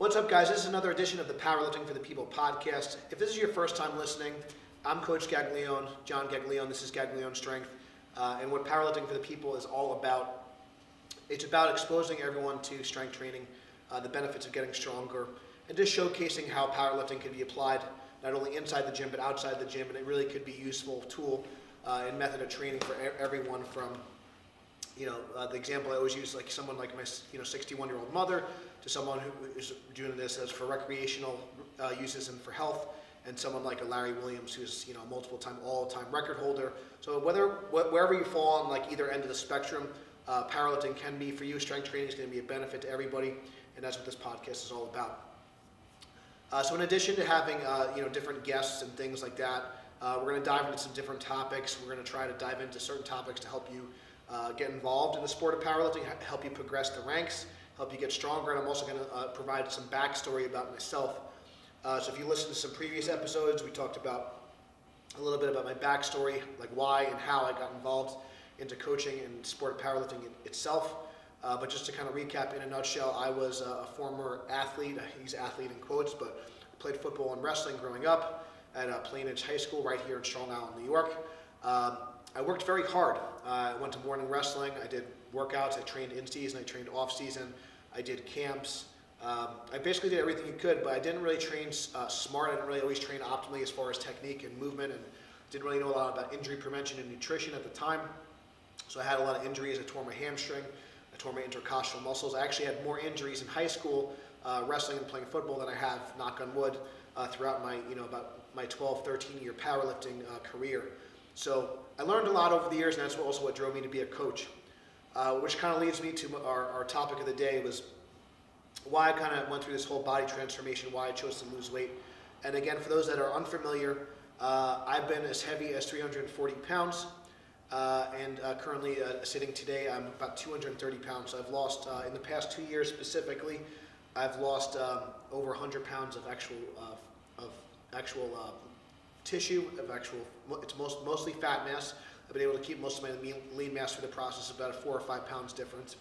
What's up, guys? This is another edition of the Powerlifting for the People podcast. If this is your first time listening, I'm Coach Gaglione, John Gaglione. This is Gaglione Strength. And what Powerlifting for the People is all about, it's about exposing everyone to strength training, the benefits of getting stronger, and just showcasing how powerlifting can be applied not only inside the gym but outside the gym. And it really could be a useful tool and method of training for everyone from, the example I always use, like someone like my 61-year-old mother, to someone who is doing this as for recreational uses and for health, and someone like a Larry Williams, who's multiple-time all-time record holder. So wherever you fall on like either end of the spectrum, powerlifting can be for you. Strength training is going to be a benefit to everybody, and that's what this podcast is all about. So in addition to having different guests and things like that, we're going to dive into some different topics. We're going to try to dive into certain topics to help you get involved in the sport of powerlifting, help you progress the ranks, help you get stronger, and I'm also going to provide some backstory about myself. So if you listen to some previous episodes, we talked about a little bit about my backstory, like why and how I got involved into coaching and sport of powerlifting itself. But just to kind of recap in a nutshell, I was a former athlete. I use athlete in quotes, but I played football and wrestling growing up at Plainridge High School right here in Strong Island, New York. I worked very hard. I went to morning wrestling. I did workouts. I trained in season. I trained off season. I did camps. I basically did everything you could, but I didn't really train smart. I didn't really always train optimally as far as technique and movement, and didn't really know a lot about injury prevention and nutrition at the time. So I had a lot of injuries. I tore my hamstring. I tore my intercostal muscles. I actually had more injuries in high school wrestling and playing football than I have, knock on wood, throughout my about my 12, 13-year powerlifting career. So I learned a lot over the years, and that's also what drove me to be a coach. Which kind of leads me to our topic of the day, was why I kind of went through this whole body transformation, why I chose to lose weight. And again, for those that are unfamiliar, I've been as heavy as 340 pounds, and currently sitting today, I'm about 230 pounds. So I've lost, in the past 2 years specifically, I've lost over 100 pounds of actual tissue, it's mostly fat mass. I've been able to keep most of my lean mass through the process, about a 4 or 5 pounds difference,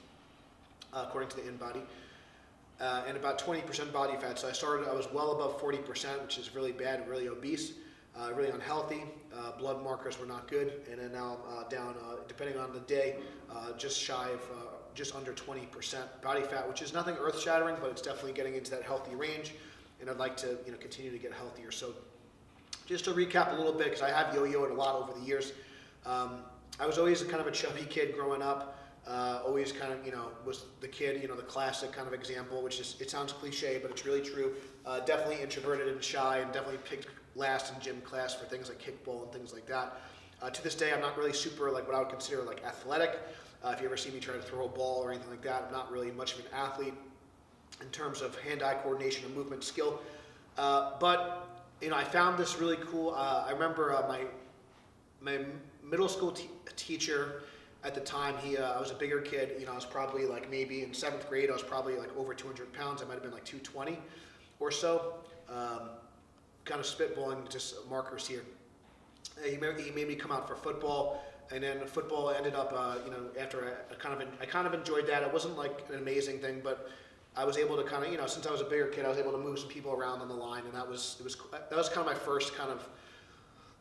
according to the in-body, and about 20% body fat. So I was well above 40%, which is really bad, really obese, really unhealthy. Blood markers were not good, and then now I'm down, depending on the day, just shy of, just under 20% body fat, which is nothing earth-shattering, but it's definitely getting into that healthy range, and I'd like to continue to get healthier. So just to recap a little bit, because I have yo-yoed a lot over the years. I was always kind of a chubby kid growing up. Always kind of, was the kid, the classic kind of example, which is, it sounds cliche, but it's really true. Definitely introverted and shy, and definitely picked last in gym class for things like kickball and things like that. To this day, I'm not really super, like what I would consider like athletic. If you ever see me try to throw a ball or anything like that, I'm not really much of an athlete in terms of hand-eye coordination and movement skill. But I found this really cool. I remember my middle school teacher at the time, I was a bigger kid. I was probably like maybe in 7th grade, I was probably like over 200 pounds. I might have been like 220 or so. Kind of spitballing just markers here. He made me come out for football, and then football ended up, after I kind of enjoyed that. It wasn't like an amazing thing, but I was able to kind of, since I was a bigger kid, I was able to move some people around on the line, and that was kind of my first kind of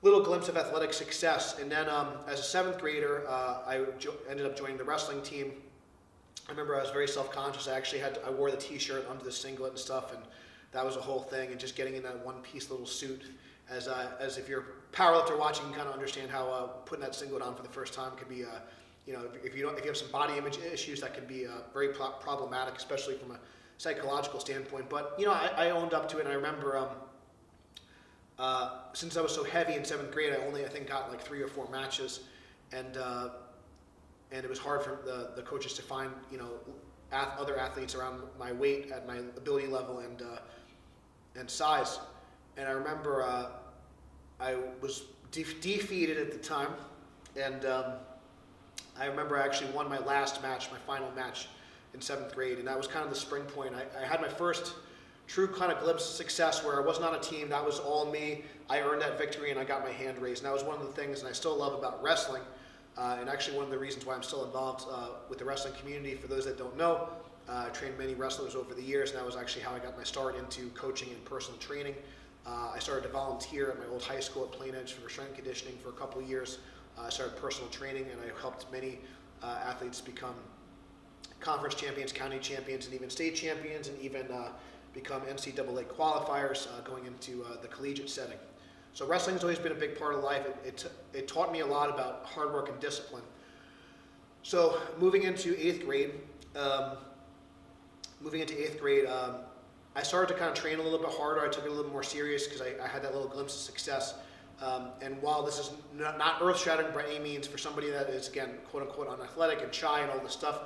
little glimpse of athletic success. And then as a 7th grader, I ended up joining the wrestling team. I remember I was very self-conscious. I wore the t-shirt under the singlet and stuff, and that was a whole thing. And just getting in that one-piece little suit, as if you're a powerlifter watching, you kind of understand how putting that singlet on for the first time could be, if you have some body image issues, that can be very problematic, especially from a psychological standpoint. But I owned up to it, and I remember. Since I was so heavy in 7th grade, I think got like 3 or 4 matches, and it was hard for the coaches to find other athletes around my weight at my ability level and size. And I remember I was defeated at the time, and I remember I actually won my final match in 7th grade, and that was kind of the spring point. I had my first true kind of glimpse of success where I wasn't on a team. That was all me. I earned that victory, and I got my hand raised. And that was one of the things, and I still love about wrestling, and actually one of the reasons why I'm still involved with the wrestling community. For those that don't know, Trained many wrestlers over the years, and that was actually how I got my start into coaching and personal training. I started to volunteer at my old high school at Plain Edge for strength conditioning for a couple of years. I started personal training, and I helped many athletes become conference champions, county champions, and even state champions, and even become NCAA qualifiers going into the collegiate setting. So wrestling has always been a big part of life. It taught me a lot about hard work and discipline. So moving into eighth grade, I started to kind of train a little bit harder. I took it a little more serious because I had that little glimpse of success. And while this is not earth-shattering by any means for somebody that is, again, quote-unquote unathletic and shy and all this stuff,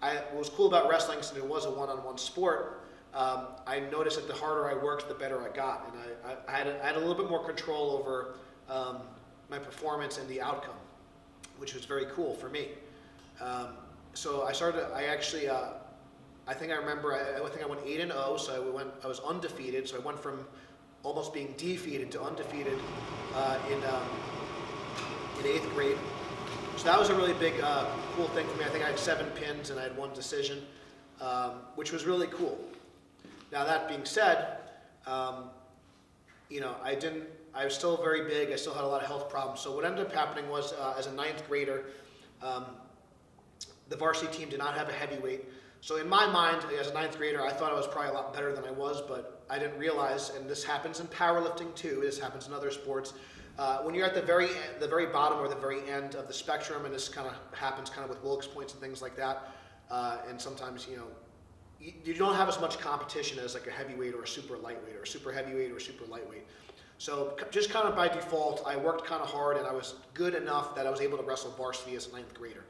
what was cool about wrestling, since it was a one-on-one sport, I noticed that the harder I worked, the better I got. And I had a little bit more control over my performance and the outcome, which was very cool for me. So I think I went 8-0, so I was undefeated. So I went from almost being defeated to undefeated in eighth grade. So that was a really big, cool thing for me. I think I had 7 pins and I had 1 decision, which was really cool. Now that being said, I was still very big. I still had a lot of health problems. So what ended up happening was, as a 9th grader, the varsity team did not have a heavyweight. So in my mind, as a 9th grader, I thought I was probably a lot better than I was, but I didn't realize, and this happens in powerlifting too, this happens in other sports, when you're at the very bottom or the very end of the spectrum, and this kind of happens kind of with Wilks points and things like that, and sometimes, you don't have as much competition as like a heavyweight or a super lightweight or a super heavyweight or a super lightweight. So just kind of by default, I worked kind of hard, and I was good enough that I was able to wrestle varsity as a 9th grader.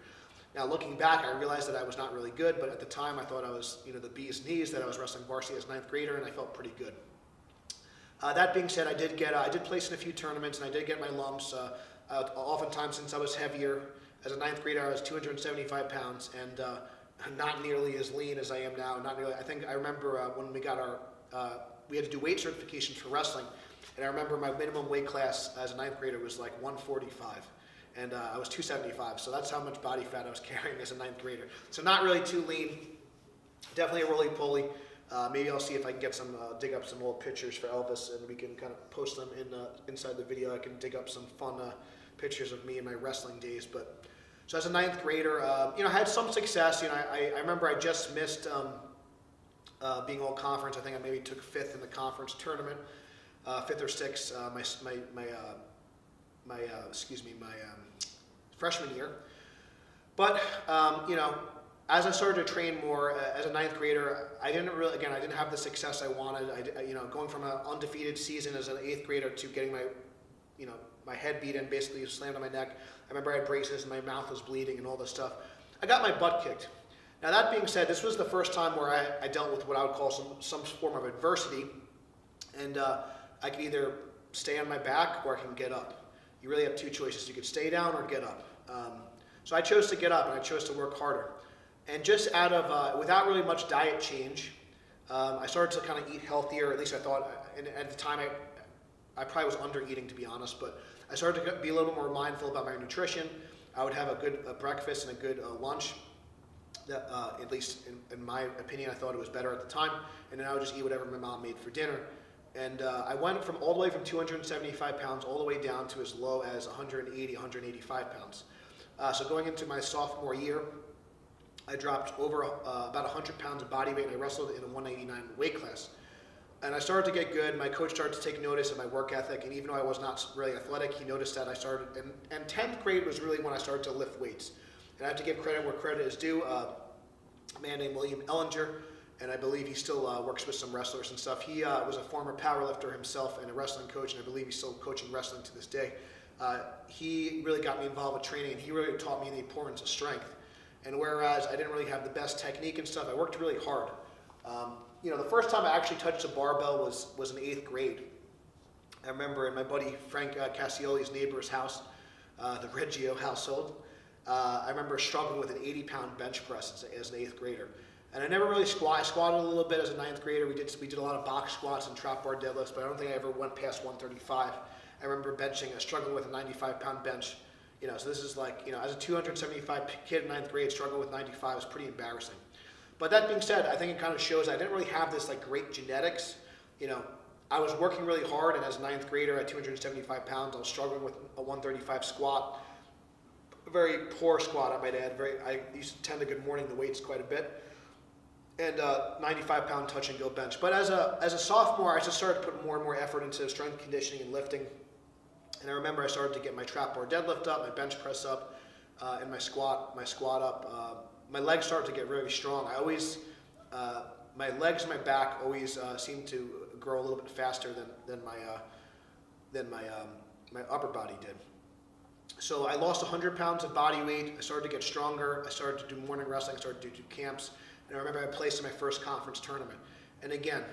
Now looking back, I realized that I was not really good, but at the time I thought I was, the bee's knees, that I was wrestling varsity as 9th grader, and I felt pretty good. That being said, I did place in a few tournaments, and I did get my lumps. Oftentimes, since I was heavier, as a 9th grader, I was 275 pounds, and not nearly as lean as I am now. Not nearly. I remember when we got we had to do weight certifications for wrestling, and I remember my minimum weight class as a 9th grader was like 145. And I was 275, so that's how much body fat I was carrying as a 9th grader. So not really too lean, definitely a roly-poly. Maybe I'll see if I can get dig up some old pictures for Elvis, and we can kind of post them inside the video. I can dig up some fun pictures of me in my wrestling days. But so as a 9th grader, I had some success. I remember I just missed being all conference. I think I maybe took 5th in the conference tournament, 5th or 6th. My freshman year. But, as I started to train more as a 9th grader, I didn't have the success I wanted. Going from an undefeated season as an 8th grader to getting my head beat in, basically slammed on my neck. I remember I had braces and my mouth was bleeding and all this stuff. I got my butt kicked. Now that being said, this was the first time where I dealt with what I would call some form of adversity, and I could either stay on my back or I can get up. You really have 2 choices. You could stay down or get up. So I chose to get up, and I chose to work harder. And just without really much diet change, I started to kind of eat healthier. At least I thought, and at the time I probably was under eating, to be honest, but I started to be a little bit more mindful about my nutrition. I would have a good breakfast and a good lunch. That, at least in my opinion, I thought it was better at the time. And then I would just eat whatever my mom made for dinner. And I went all the way from 275 pounds all the way down to as low as 180, 185 pounds. So going into my sophomore year, I dropped over about 100 pounds of body weight, and I wrestled in a 189 weight class. And I started to get good. My coach started to take notice of my work ethic, and even though I was not really athletic, he noticed that I started, and 10th grade was really when I started to lift weights. And I have to give credit where credit is due. A man named William Ellinger, and I believe he still works with some wrestlers and stuff. He was a former powerlifter himself and a wrestling coach, and I believe he's still coaching wrestling to this day. He really got me involved with training, and he really taught me the importance of strength. And whereas I didn't really have the best technique and stuff, I worked really hard. The first time I actually touched a barbell was in 8th grade. I remember in my buddy Frank Cassioli's neighbor's house, the Reggio household. I remember struggling with an 80-pound bench press as an 8th grader. And I never really I squatted a little bit as a 9th grader. We did a lot of box squats and trap bar deadlifts, but I don't think I ever went past 135. I remember struggling with a 95-pound bench. So this is like, as a 275 kid in 9th grade, struggling with 95 is pretty embarrassing. But that being said, I think it kind of shows I didn't really have this like great genetics. You know, I was working really hard, and as a ninth grader at 275 pounds, I was struggling with a 135 squat. A very poor squat, I might add. I used to tend to good morning the weights quite a bit. And 95-pound touch and go bench. But as a sophomore, I just started to put more and more effort into strength conditioning and lifting. And I remember I started to get my trap bar deadlift up, my bench press up, and my squat up. My legs started to get really strong. My legs and my back always seemed to grow a little bit faster than my upper body did. So I lost 100 pounds of body weight. I started to get stronger. I started to do morning wrestling. I started to do camps. And I remember I placed in my first conference tournament. And again,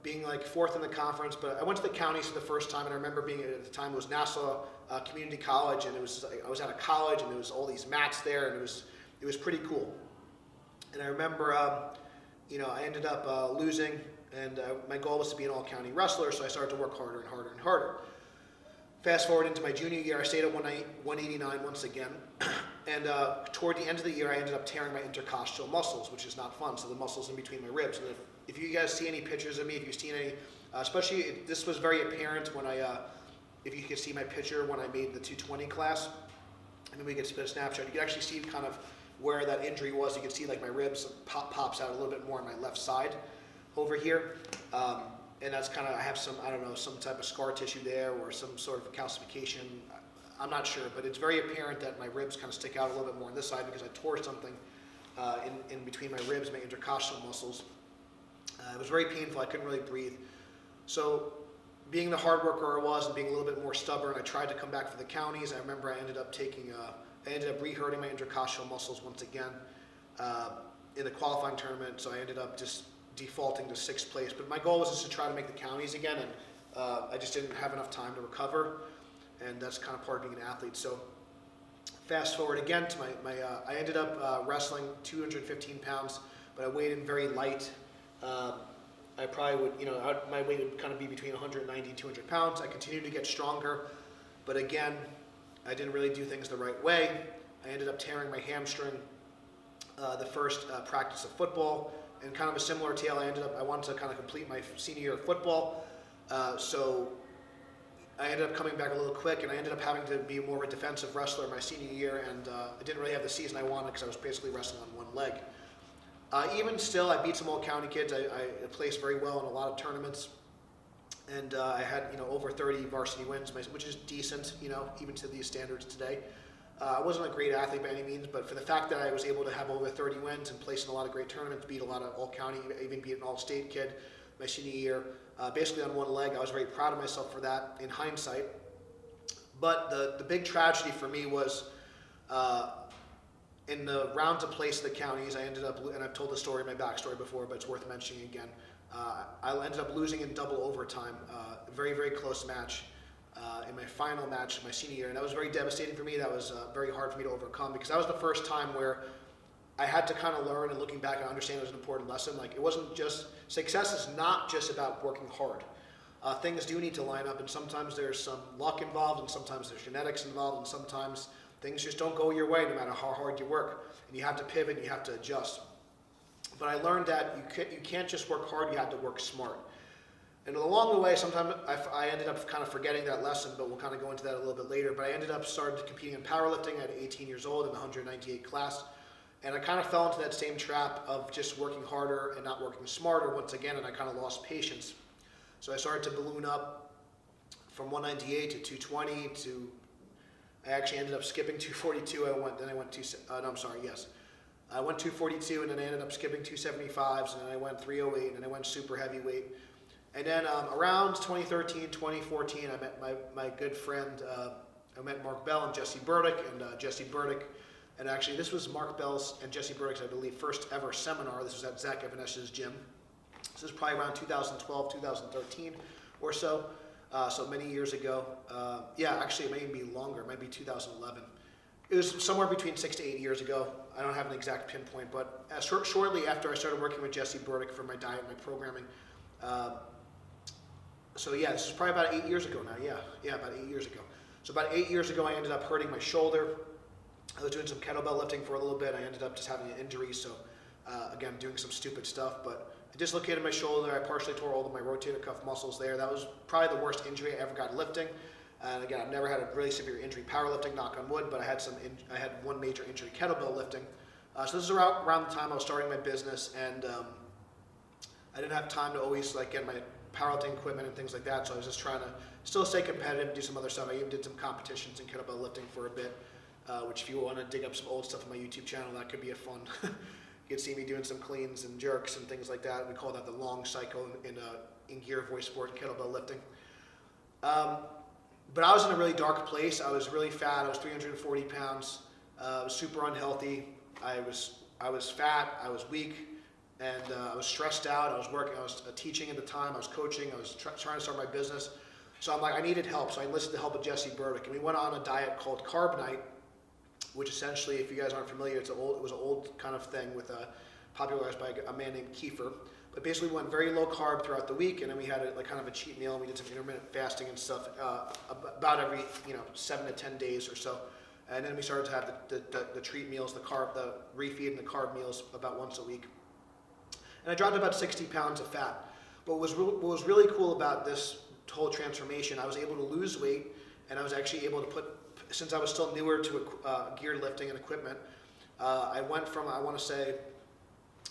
being like fourth in the conference, but I went to the counties for the first time, and I remember being, at the time it was Nassau Community College, and I was at a college, and there was all these mats there, and it was pretty cool. And I remember, I ended up losing, and my goal was to be an all-county wrestler, so I started to work harder and harder and harder. Fast forward into my junior year, I stayed at 189 once again, and toward the end of the year, I ended up tearing my intercostal muscles, which is not fun, so the muscles in between my ribs. And if you guys see any pictures of me, if you've seen any, especially, this was very apparent when if you could see my picture when I made the 220 class, and then we get a snapshot, you can actually see kind of where that injury was. You can see like my ribs pops out a little bit more on my left side over here. And that's kind of, I have some type of scar tissue there or some sort of calcification. I'm not sure, but it's very apparent that my ribs kind of stick out a little bit more on this side because I tore something in between my ribs, my intercostal muscles. It was very painful. I couldn't really breathe. So being the hard worker I was and being a little bit more stubborn, I tried to come back for the counties. I remember I ended up re-hurting my intercostal muscles once again in the qualifying tournament. So I ended up just defaulting to 6th place, but my goal was just to try to make the counties again, and I just didn't have enough time to recover, and that's kind of part of being an athlete. So fast forward again to I ended up wrestling 215 pounds, but I weighed in very light. I probably would, my weight would kind of be between 190 and 200 pounds. I continued to get stronger, but again, I didn't really do things the right way. I ended up tearing my hamstring the first practice of football. And kind of a similar tale, I wanted to kind of complete my senior year of football. So I ended up coming back a little quick, and I ended up having to be more of a defensive wrestler my senior year, and I didn't really have the season I wanted because I was basically wrestling on one leg. Even still, I beat some all-county kids. I placed very well in a lot of tournaments, and I had over 30 varsity wins, which is decent, even to these standards today. I wasn't a great athlete by any means, but for the fact that I was able to have over 30 wins and place in a lot of great tournaments, beat a lot of all-county, even beat an all-state kid my senior year, basically on one leg, I was very proud of myself for that in hindsight. But the big tragedy for me was in the round to place the counties, I ended up, and I've told the story, my backstory before, but it's worth mentioning again. I ended up losing in double overtime, a very, very close match. In my final match my senior year, and that was very devastating for me. That was very hard for me to overcome because that was the first time where I had to kind of learn, and looking back, I understand it was an important lesson. Like, it wasn't just, success is not just about working hard. Things do need to line up, and sometimes there's some luck involved, and sometimes there's genetics involved, and sometimes things just don't go your way no matter how hard you work, and you have to pivot and you have to adjust. But I learned that you can't just work hard, you have to work smart. And along the way, sometimes I ended up kind of forgetting that lesson, but we'll kind of go into that a little bit later. But I ended up starting competing in powerlifting at 18 years old in the 198 class. And I kind of fell into that same trap of just working harder and not working smarter once again, and I kind of lost patience. So I started to balloon up from 198 to 220 to, I actually ended up skipping 242. I went 242, and then I ended up skipping 275s, and then I went 308, and then I went super heavyweight. And then around 2013, 2014, I met my good friend, I met Mark Bell and Jesse Burdick, and actually this was Mark Bell's and Jesse Burdick's, I believe, first ever seminar. This was at Zach Evanesh's gym. This was probably around 2012, 2013 or so, so many years ago. Actually it may even be longer, it might be 2011. It was somewhere between 6 to 8 years ago. I don't have an exact pinpoint, but shortly after I started working with Jesse Burdick for my diet and my programming, this is probably about 8 years ago now. Yeah, about 8 years ago. So about 8 years ago, I ended up hurting my shoulder. I was doing some kettlebell lifting for a little bit. I ended up just having an injury, so again, doing some stupid stuff, but I dislocated my shoulder. I partially tore all of my rotator cuff muscles there. That was probably the worst injury I ever got lifting. And again, I've never had a really severe injury powerlifting, knock on wood, but I had one major injury kettlebell lifting. So this is around the time I was starting my business, and I didn't have time to always like get my powerlifting equipment and things like that, so I was just trying to still stay competitive and do some other stuff. I even did some competitions in kettlebell lifting for a bit, which if you want to dig up some old stuff on my YouTube channel, that could be a fun. You can see me doing some cleans and jerks and things like that. We call that the long cycle in gear voice sport kettlebell lifting. But I was in a really dark place. I was really fat. I was 340 pounds. I was super unhealthy. I was fat. I was weak. And I was stressed out. I was working. I was teaching at the time. I was coaching. I was trying to start my business. So I'm like, I needed help. So I enlisted the help of Jesse Burdick. And we went on a diet called Carb Night, which essentially, if you guys aren't familiar, it was an old kind of thing popularized by a man named Kiefer. But basically, we went very low carb throughout the week, and then we had kind of a cheat meal, and we did some intermittent fasting and stuff about every 7 to 10 days or so. And then we started to have the treat meals, the refeed and the carb meals about once a week. And I dropped about 60 pounds of fat. But what was really cool about this whole transformation, I was able to lose weight, and I was actually able to since I was still newer to gear lifting and equipment, I went from, I want to say,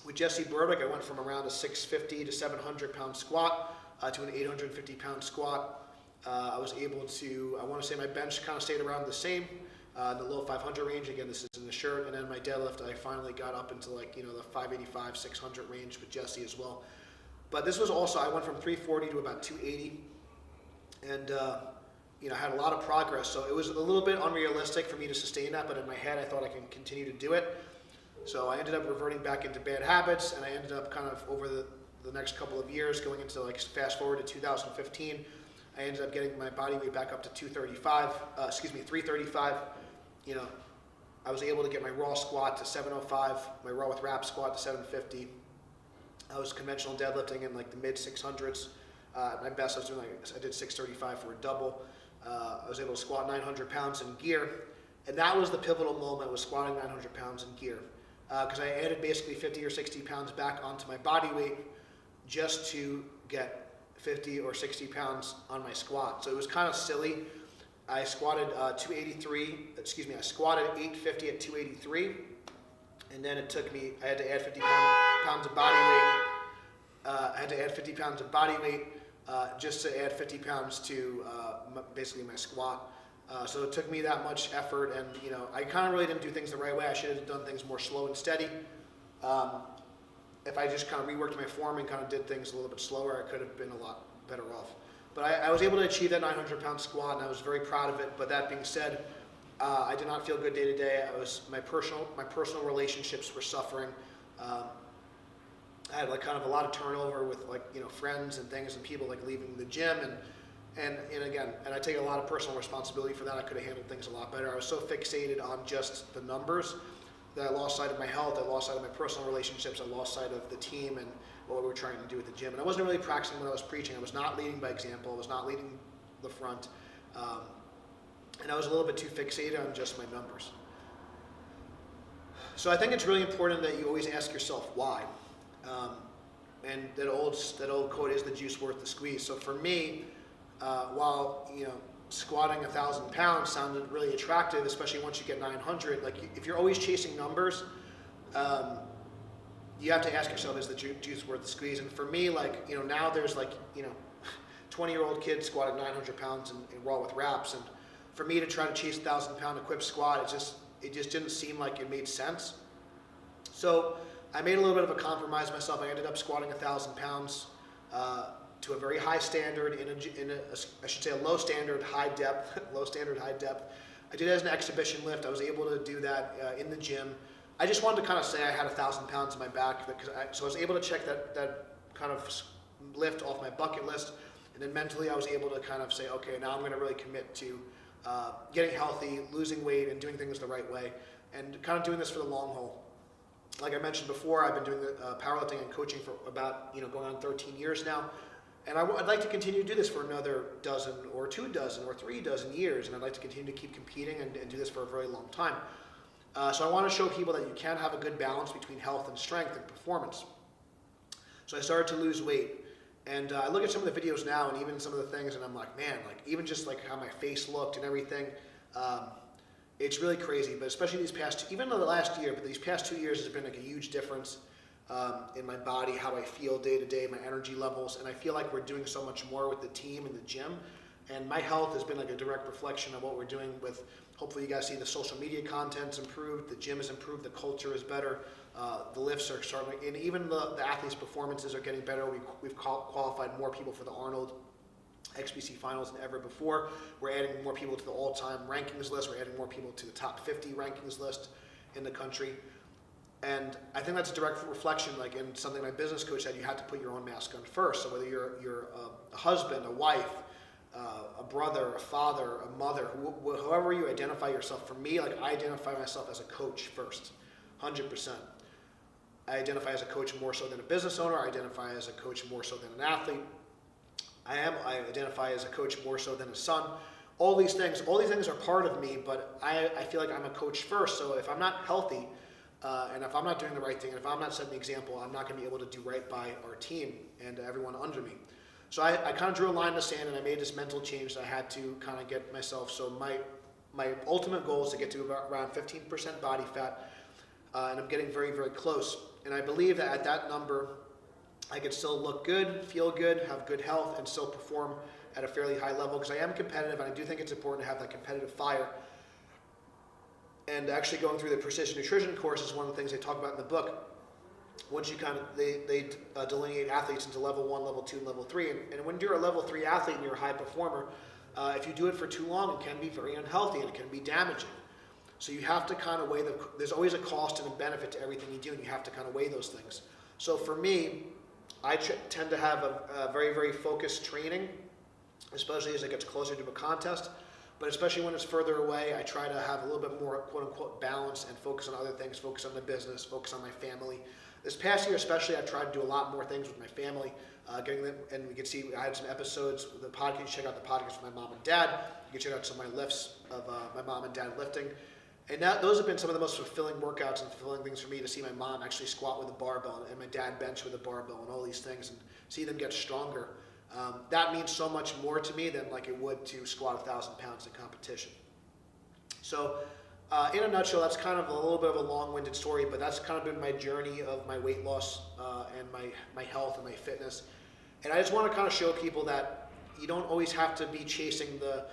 with Jesse Burdick, I went from around a 650 to 700 pound squat to an 850 pound squat. I was able to, I want to say my bench kind of stayed around the same, the low 500 range. Again, this is in the shirt. And then my deadlift, I finally got up into the 585, 600 range with Jesse as well. But this was also, I went from 340 to about 280. And, I had a lot of progress. So it was a little bit unrealistic for me to sustain that, but in my head, I thought I can continue to do it. So I ended up reverting back into bad habits, and I ended up kind of over the next couple of years, going into fast forward to 2015, I ended up getting my body weight back up to 335. I was able to get my raw squat to 705, my raw with wrap squat to 750. I was conventional deadlifting in the mid 600s. At my best, I did 635 for a double. I was able to squat 900 pounds in gear, and that was the pivotal moment, was squatting 900 pounds in gear. Because I added basically 50 or 60 pounds back onto my body weight just to get 50 or 60 pounds on my squat. So it was kind of silly. I squatted I squatted 850 at 283, and then it took me, I had to add 50 pounds of body weight. Just to add 50 pounds to basically my squat. So it took me that much effort, and I kind of really didn't do things the right way. I should have done things more slow and steady. If I just kind of reworked my form and kind of did things a little bit slower, I could have been a lot better off. But I was able to achieve that 900 pound squat, and I was very proud of it. But that being said, I did not feel good day to day. My personal relationships were suffering. I had kind of a lot of turnover with friends and things, and people leaving the gym, and I take a lot of personal responsibility for that. I could have handled things a lot better. I was so fixated on just the numbers that I lost sight of my health. I lost sight of my personal relationships. I lost sight of the team and what we were trying to do at the gym. And I wasn't really practicing what I was preaching. I was not leading by example. I was not leading the front, and I was a little bit too fixated on just my numbers. So I think it's really important that you always ask yourself why. And that old quote is, the juice worth the squeeze. So for me, while squatting 1,000 pounds sounded really attractive, especially once you get 900, if you're always chasing numbers, you have to ask yourself, is the juice worth the squeeze? And for me, now there's 20-year-old kids squatting 900 pounds in raw with wraps, and for me to try to chase 1,000 pound equipped squat, it just didn't seem like it made sense. So I made a little bit of a compromise myself. I ended up squatting 1,000 pounds to a very high standard I should say a low standard, high depth. Low standard, high depth. I did it as an exhibition lift. I was able to do that in the gym. I just wanted to kind of say I had 1,000 pounds in my back, so I was able to check that kind of lift off my bucket list, and then mentally I was able to kind of say, okay, now I'm going to really commit to getting healthy, losing weight, and doing things the right way, and kind of doing this for the long haul. Like I mentioned before, I've been doing powerlifting and coaching for about going on 13 years now, and I'd like to continue to do this for another dozen or 2 dozen or 3 dozen years, and I'd like to continue to keep competing and do this for a very long time. So I want to show people that you can have a good balance between health and strength and performance. So I started to lose weight. And I look at some of the videos now and even some of the things, and I'm like, man, like even just like how my face looked and everything, it's really crazy. But especially these past, even though the last year, but these past 2 years has been like a huge difference in my body, how I feel day to day, my energy levels. And I feel like we're doing so much more with the team and the gym. And my health has been like a direct reflection of what we're doing with, hopefully you guys see the social media content's improved, the gym is improved, the culture is better, the lifts are starting, and even the athletes' performances are getting better. We've qualified more people for the Arnold XBC finals than ever before. We're adding more people to the all-time rankings list. We're adding more people to the top 50 rankings list in the country. And I think that's a direct reflection, like in something my business coach said, you have to put your own mask on first. So whether you're a husband, a wife, a brother, a father, a mother, however you identify yourself. For me, like I identify myself as a coach first, 100%. I identify as a coach more so than a business owner. I identify as a coach more so than an athlete. I identify as a coach more so than a son. All these things are part of me, but I feel like I'm a coach first. So if I'm not healthy, and if I'm not doing the right thing, and if I'm not setting the example, I'm not going to be able to do right by our team and everyone under me. So I kind of drew a line in the sand, and I made this mental change that I had to kind of get myself. So my ultimate goal is to get to around 15% body fat, and I'm getting very, very close. And I believe that at that number, I can still look good, feel good, have good health, and still perform at a fairly high level, because I am competitive, and I do think it's important to have that competitive fire. And actually going through the precision nutrition course is one of the things they talk about in the book. Once you they delineate athletes into level 1, level 2, and level 3. And when you're a level 3 athlete and you're a high performer, if you do it for too long, it can be very unhealthy and it can be damaging. So you have to kind of weigh there's always a cost and a benefit to everything you do, and you have to kind of weigh those things. So for me, I tend to have a very, very focused training, especially as it gets closer to a contest. But especially when it's further away, I try to have a little bit more quote-unquote balance and focus on other things, focus on the business, focus on my family. This past year especially, I've tried to do a lot more things with my family, getting them, and we can see I had some episodes with the podcast. Check out the podcast with my mom and dad. You can check out some of my lifts of my mom and dad lifting. And those have been some of the most fulfilling workouts and fulfilling things for me, to see my mom actually squat with a barbell and my dad bench with a barbell and all these things, and see them get stronger. That means so much more to me than like it would to squat 1,000 pounds in competition. So in a nutshell, that's kind of a little bit of a long-winded story, but that's kind of been my journey of my weight loss and my health and my fitness. And I just want to kind of show people that you don't always have to be chasing the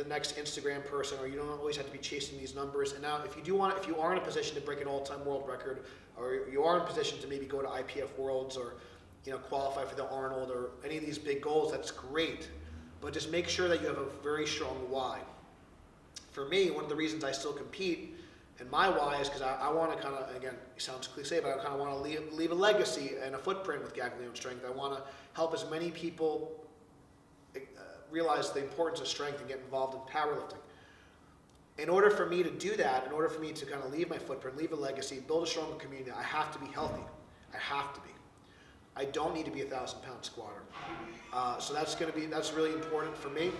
next Instagram person, or you don't always have to be chasing these numbers. And now if you are in a position to break an all-time world record, or you are in a position to maybe go to IPF Worlds, or qualify for the Arnold, or any of these big goals, that's great. But just make sure that you have a very strong why. For me, one of the reasons I still compete, and my why, is because I want to kind of, again, it sounds cliche, but I kind of want to leave a legacy and a footprint with Gaglione Strength. I want to help as many people realize the importance of strength and get involved in powerlifting. In order for me to do that, in order for me to kind of leave my footprint, leave a legacy, build a stronger community, I have to be healthy. I have to be. I don't need to be a 1,000-pound squatter. So that's really important for me.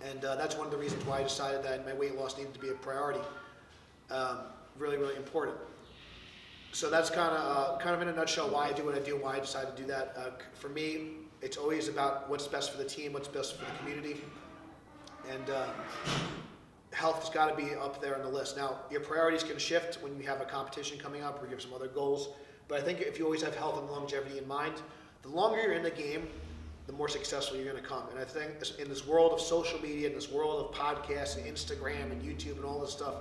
And that's one of the reasons why I decided that my weight loss needed to be a priority. Really, really important. So that's kind of in a nutshell why I do what I do, why I decided to do that. For me, it's always about what's best for the team, what's best for the community. And health has got to be up there on the list. Now, your priorities can shift when you have a competition coming up, or you have some other goals. But I think if you always have health and longevity in mind, the longer you're in the game, the more successful you're going to come. And I think in this world of social media, in this world of podcasts and Instagram and YouTube and all this stuff,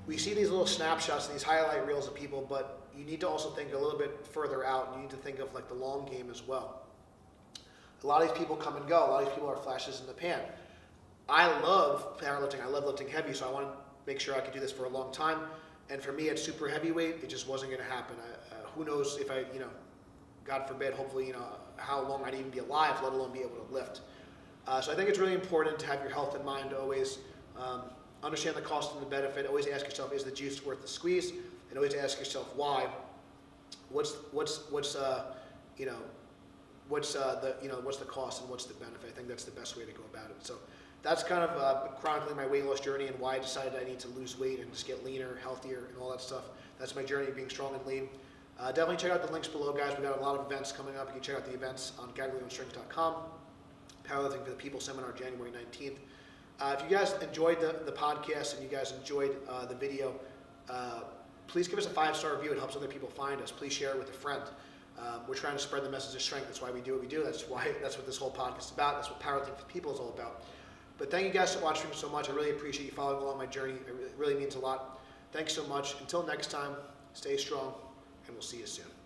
we see these little snapshots and these highlight reels of people, but you need to also think a little bit further out. You need to think of like the long game as well. A lot of these people come and go. A lot of these people are flashes in the pan. I love powerlifting. I love lifting heavy, so I want to make sure I could do this for a long time. And for me at super heavyweight, it just wasn't going to happen. Who knows if I, God forbid, hopefully, how long I'd even be alive, let alone be able to lift. So I think it's really important to have your health in mind, to always understand the cost and the benefit. Always ask yourself, is the juice worth the squeeze? And always ask yourself why. What's the cost and what's the benefit? I think that's the best way to go about it. So that's kind of chronicling my weight loss journey and why I decided I need to lose weight and just get leaner, healthier, and all that stuff. That's my journey of being strong and lean. Definitely check out the links below, guys. We got a lot of events coming up. You can check out the events on gaglianostrength.com. Powerlifting for the People seminar, January 19th. If you guys enjoyed the podcast and you guys enjoyed the video, please give us a 5-star review. It helps other people find us. Please share it with a friend. We're trying to spread the message of strength. That's why we do what we do. That's what this whole podcast is about. That's what Powerlifting for the People is all about. But thank you guys for watching so much. I really appreciate you following along my journey. It really means a lot. Thanks so much. Until next time, stay strong, and we'll see you soon.